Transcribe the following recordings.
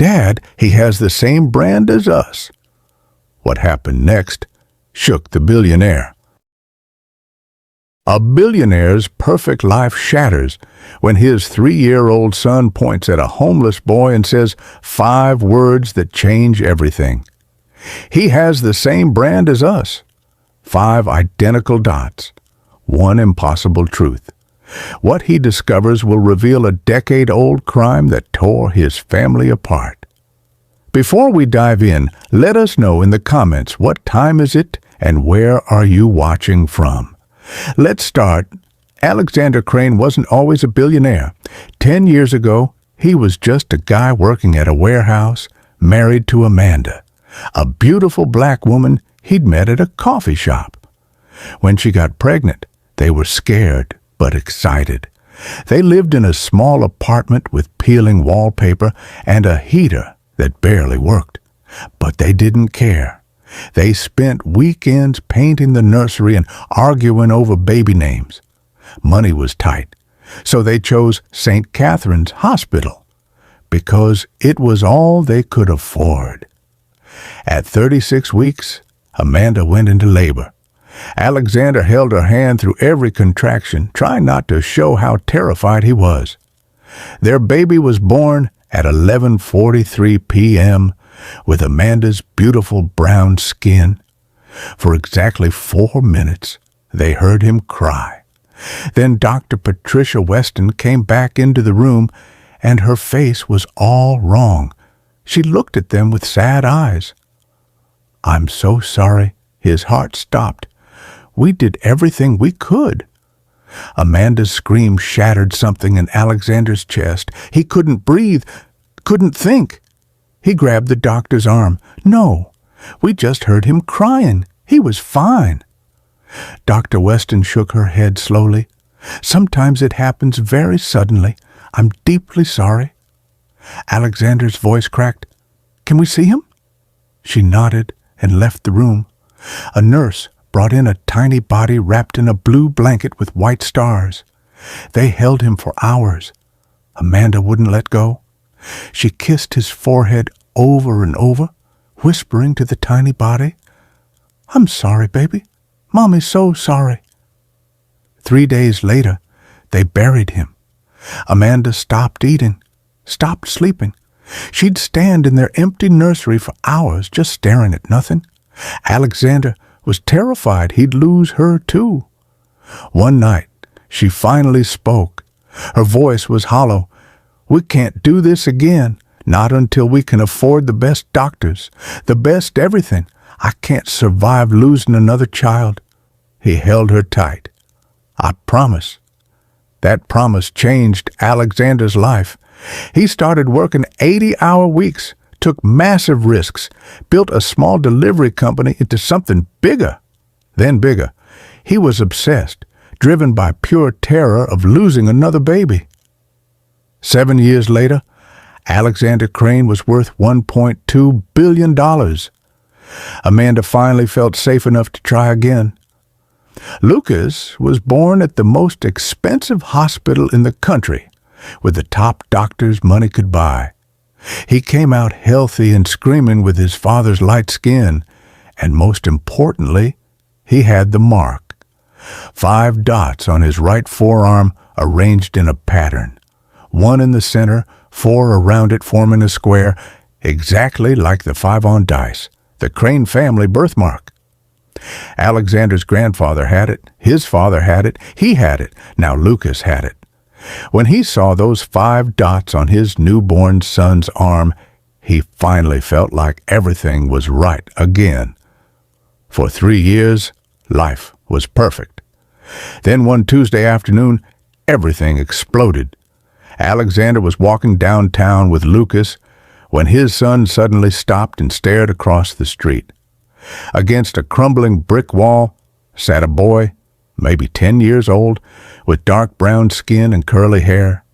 Dad, he has the same brand as us." What happened next shook the billionaire. A billionaire's perfect life shatters when his 3-year-old son points at a homeless boy and says 5 words that change everything. He has the same brand as us. 5 identical dots. 1 impossible truth. What he discovers will reveal a decade-old crime that tore his family apart. Before we dive in, let us know in the comments what time is it and where are you watching from. Let's start. Alexander Crane wasn't always a billionaire. 10 years ago, he was just a guy working at a warehouse, married to Amanda, a beautiful black woman he'd met at a coffee shop. When she got pregnant, they were scared but excited. They lived in a small apartment with peeling wallpaper and a heater that barely worked. But they didn't care. They spent weekends painting the nursery and arguing over baby names. Money was tight, so they chose St. Catherine's Hospital because it was all they could afford. At 36 weeks, Amanda went into labor. Alexander held her hand through every contraction, trying not to show how terrified he was. Their baby was born at 11:43 p.m., with Amanda's beautiful brown skin. For exactly 4 minutes, they heard him cry. Then Dr. Patricia Weston came back into the room, and her face was all wrong. She looked at them with sad eyes. "I'm so sorry." His heart stopped. "We did everything we could." Amanda's scream shattered something in Alexander's chest. He couldn't breathe, couldn't think. He grabbed the doctor's arm. "No, we just heard him crying. He was fine." Dr. Weston shook her head slowly. "Sometimes it happens very suddenly. I'm deeply sorry." Alexander's voice cracked. "Can we see him?" She nodded and left the room. A nurse brought in a tiny body wrapped in a blue blanket with white stars. They held him for hours. Amanda wouldn't let go. She kissed his forehead over and over, whispering to the tiny body, "I'm sorry, baby. Mommy's so sorry." 3 days later, they buried him. Amanda stopped eating, stopped sleeping. She'd stand in their empty nursery for hours just staring at nothing. Alexander was terrified he'd lose her too. One night, she finally spoke. Her voice was hollow. "We can't do this again, not until we can afford the best doctors, the best everything. I can't survive losing another child." He held her tight. "I promise." That promise changed Alexander's life. He started working 80-hour weeks, took massive risks, built a small delivery company into something bigger, then bigger. He was obsessed, driven by pure terror of losing another baby. 7 years later, Alexander Crane was worth $1.2 billion. Amanda finally felt safe enough to try again. Lucas was born at the most expensive hospital in the country, with the top doctors money could buy. He came out healthy and screaming with his father's light skin, and most importantly, he had the mark. 5 dots on his right forearm arranged in a pattern. 1 in the center, 4 around it forming a square, exactly like the 5 on dice, the Crane family birthmark. Alexander's grandfather had it, his father had it, he had it, now Lucas had it. When he saw those 5 dots on his newborn son's arm, he finally felt like everything was right again. For 3 years, life was perfect. Then one Tuesday afternoon, everything exploded. Alexander was walking downtown with Lucas when his son suddenly stopped and stared across the street. Against a crumbling brick wall sat a boy, maybe 10 years old, with dark brown skin and curly hair.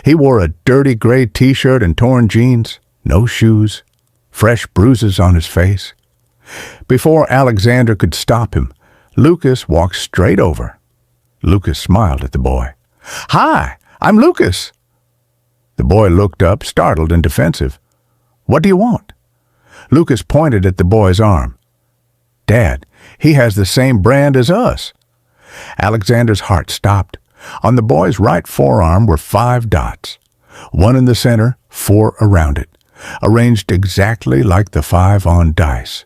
He wore a dirty gray t-shirt and torn jeans, no shoes, fresh bruises on his face. Before Alexander could stop him, Lucas walked straight over. Lucas smiled at the boy. "Hi, I'm Lucas." The boy looked up, startled and defensive. What do you want?" Lucas pointed at the boy's arm. "Dad, he has the same brand as us." Alexander's heart stopped. On the boy's right forearm were 5 dots, 1 in the center, 4 around it, arranged exactly like the 5 on dice.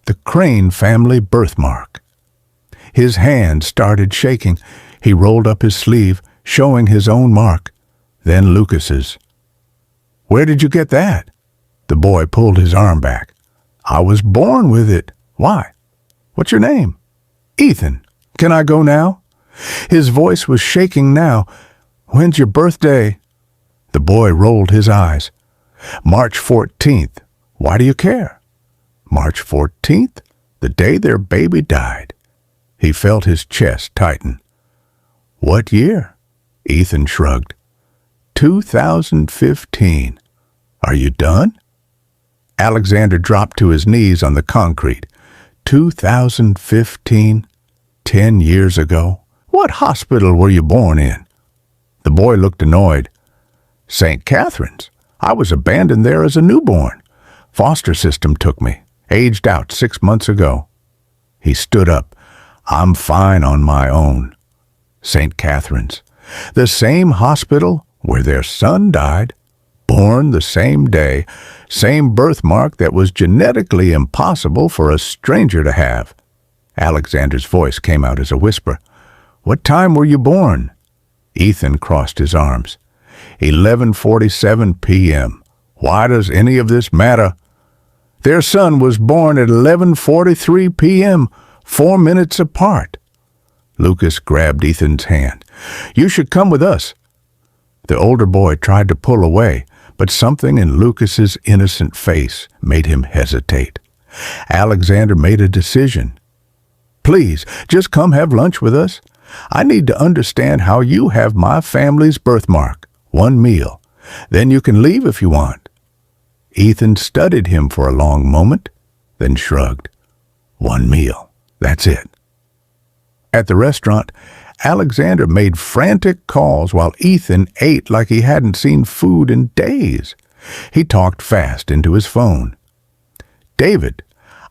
The Crane family birthmark. His hand started shaking. He rolled up his sleeve, showing his own mark, then Lucas's. "Where did you get that?" The boy pulled his arm back. "I was born with it." "Why?" "What's your name?" "Ethan. Can I go now?" His voice was shaking now. "When's your birthday?" The boy rolled his eyes. "March 14th. Why do you care?" "March 14th? The day their baby died." He felt his chest tighten. "What year?" Ethan shrugged. 2015. "Are you done?" Alexander dropped to his knees on the concrete. 2015? 10 years ago? What hospital were you born in? The boy looked annoyed. "St. Catherine's. I was abandoned there as a newborn. Foster system took me. Aged out 6 months ago." He stood up. "I'm fine on my own." St. Catherine's. The same hospital where their son died. Born the same day. Same birthmark that was genetically impossible for a stranger to have. Alexander's voice came out as a whisper. "What time were you born?" Ethan crossed his arms. 11:47 p.m. "Why does any of this matter?" "Their son was born at 11:43 p.m., 4 minutes apart." Lucas grabbed Ethan's hand. "You should come with us." The older boy tried to pull away, but something in Lucas's innocent face made him hesitate. Alexander made a decision. "Please, just come have lunch with us. I need to understand how you have my family's birthmark. 1 meal. Then you can leave if you want." Ethan studied him for a long moment, then shrugged. 1 meal. That's it. At the restaurant, Alexander made frantic calls while Ethan ate like he hadn't seen food in days. He talked fast into his phone. "David,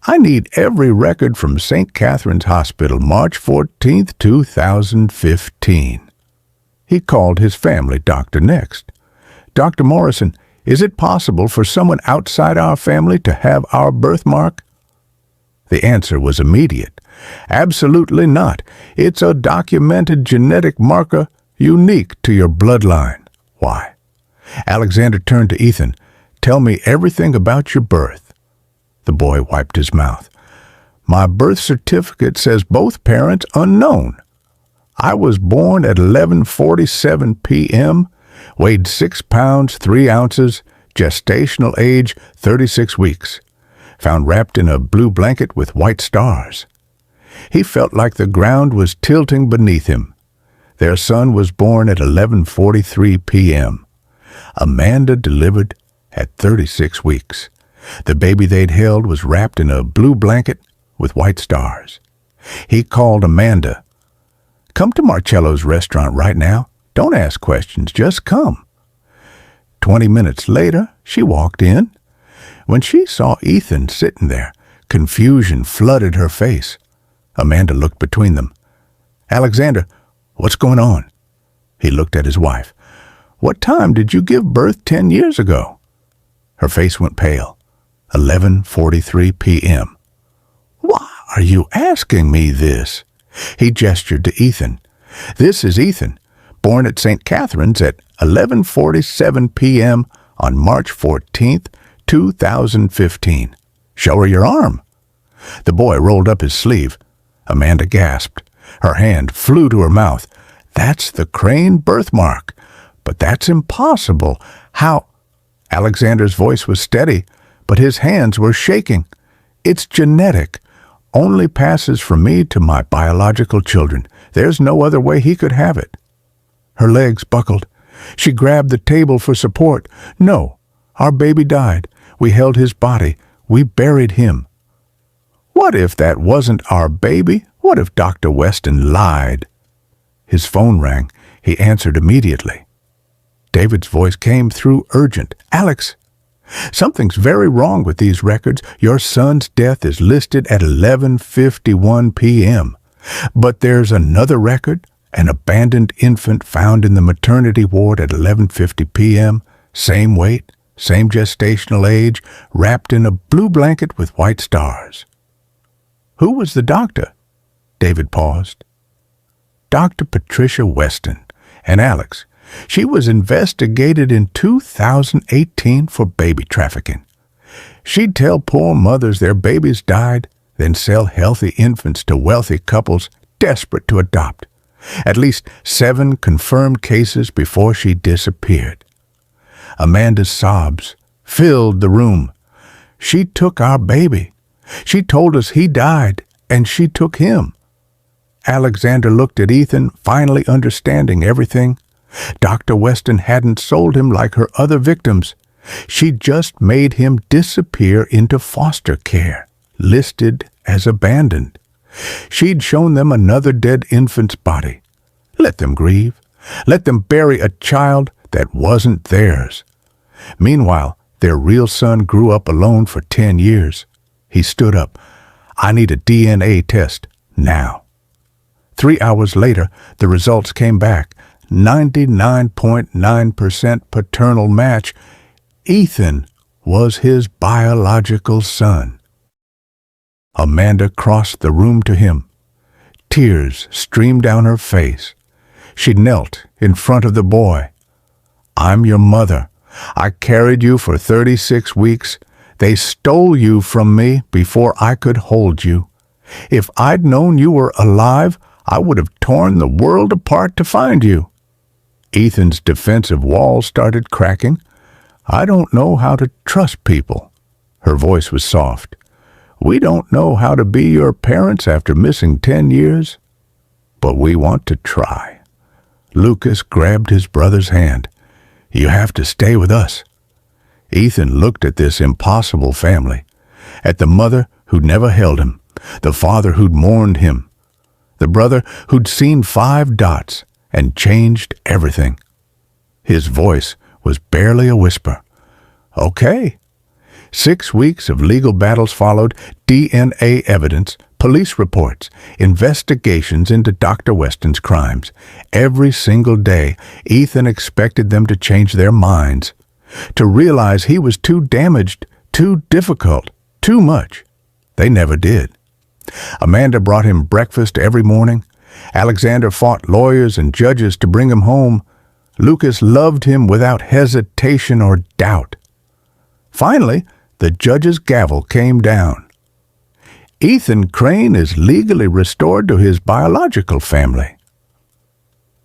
I need every record from St. Catherine's Hospital, March 14th, 2015. He called his family doctor next. "Dr. Morrison, is it possible for someone outside our family to have our birthmark?" The answer was immediate. "Absolutely not. It's a documented genetic marker unique to your bloodline." "Why?" Alexander turned to Ethan. "Tell me everything about your birth." The boy wiped his mouth. "My birth certificate says both parents unknown. I was born at 11:47 p.m., weighed 6 pounds 3 ounces, gestational age 36 weeks. Found wrapped in a blue blanket with white stars." He felt like the ground was tilting beneath him. Their son was born at 11:43 p.m. Amanda delivered at 36 weeks. The baby they'd held was wrapped in a blue blanket with white stars. He called Amanda. "Come to Marcello's restaurant right now. Don't ask questions, just come." 20 minutes later, she walked in. When she saw Ethan sitting there, confusion flooded her face. Amanda looked between them. "Alexander, what's going on?" He looked at his wife. "What time did you give birth 10 years ago?" Her face went pale. 11:43 p.m. "Why are you asking me this?" He gestured to Ethan. "This is Ethan, born at St. Catherine's at 11:47 p.m. on March 14th, 2015. Show her your arm." The boy rolled up his sleeve. Amanda gasped. Her hand flew to her mouth. "That's the Crane birthmark. But that's impossible. How?" Alexander's voice was steady, but his hands were shaking. "It's genetic. Only passes from me to my biological children. There's no other way he could have it." Her legs buckled. She grabbed the table for support. "No, our baby died. We held his body. We buried him." "What if that wasn't our baby? What if Dr. Weston lied?" His phone rang. He answered immediately. David's voice came through urgent. "Alex, Something's very wrong with these records. Your son's death is listed at 11:51 p.m. But there's another record, an abandoned infant found in the maternity ward at 11:50 p.m., same weight, same gestational age, wrapped in a blue blanket with white stars. Who was the doctor? David paused. Dr. Patricia Weston. And Alex, she was investigated in 2018 for baby trafficking. She'd tell poor mothers their babies died, then sell healthy infants to wealthy couples desperate to adopt. At least 7 confirmed cases before she disappeared. Amanda's sobs filled the room. She took our baby. She told us he died, and she took him. Alexander looked at Ethan, finally understanding everything. Dr. Weston hadn't sold him like her other victims. She just made him disappear into foster care, listed as abandoned. She'd shown them another dead infant's body. Let them grieve. Let them bury a child that wasn't theirs. Meanwhile, their real son grew up alone for 10 years. He stood up. I need a DNA test, now. 3 hours later, the results came back. 99.9% paternal match. Ethan was his biological son. Amanda crossed the room to him. Tears streamed down her face. She knelt in front of the boy. I'm your mother. I carried you for 36 weeks. They stole you from me before I could hold you. If I'd known you were alive, I would have torn the world apart to find you. Ethan's defensive wall started cracking. I don't know how to trust people. Her voice was soft. We don't know how to be your parents after missing 10 years, but we want to try. Lucas grabbed his brother's hand. You have to stay with us. Ethan looked at this impossible family, at the mother who'd never held him, the father who'd mourned him, the brother who'd seen 5 dots and changed everything. His voice was barely a whisper. Okay. 6 weeks of legal battles followed, DNA evidence, police reports, investigations into Dr. Weston's crimes. Every single day, Ethan expected them to change their minds, to realize he was too damaged, too difficult, too much. They never did. Amanda brought him breakfast every morning. Alexander fought lawyers and judges to bring him home. Lucas loved him without hesitation or doubt. Finally, the judge's gavel came down. Ethan Crane is legally restored to his biological family.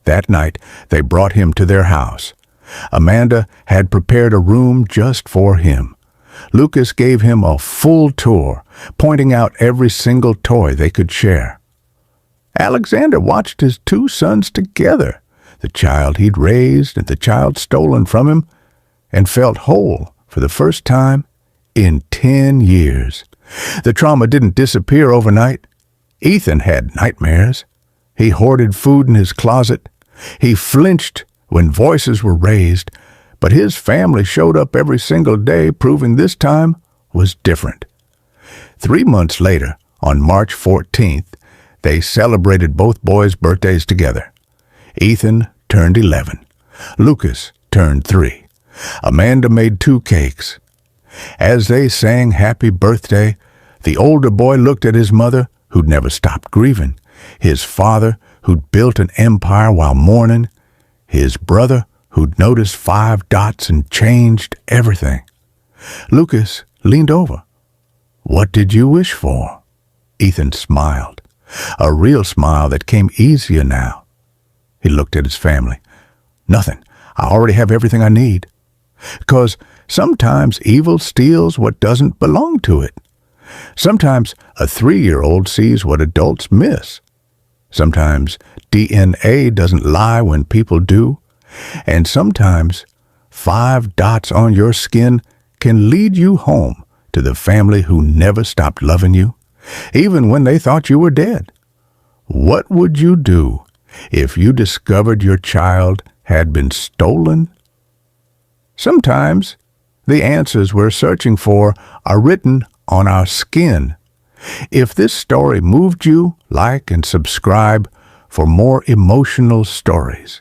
That night, they brought him to their house. Amanda had prepared a room just for him. Lucas gave him a full tour, pointing out every single toy they could share. Alexander watched his 2 sons together, the child he'd raised and the child stolen from him, and felt whole for the first time in 10 years. The trauma didn't disappear overnight. Ethan had nightmares. He hoarded food in his closet. He flinched when voices were raised, but his family showed up every single day, proving this time was different. 3 months later, on March 14th, they celebrated both boys' birthdays together. Ethan turned 11. Lucas turned 3. Amanda made 2 cakes. As they sang happy birthday, the older boy looked at his mother, who'd never stopped grieving, his father, who'd built an empire while mourning, his brother, who'd noticed 5 dots and changed everything. Lucas leaned over. What did you wish for? Ethan smiled, a real smile that came easier now. He looked at his family. Nothing. I already have everything I need. 'Cause sometimes evil steals what doesn't belong to it. Sometimes a 3-year-old sees what adults miss. Sometimes DNA doesn't lie when people do. And sometimes 5 dots on your skin can lead you home to the family who never stopped loving you, even when they thought you were dead. What would you do if you discovered your child had been stolen? Sometimes The answers we're searching for are written on our skin. If this story moved you, like and subscribe for more emotional stories.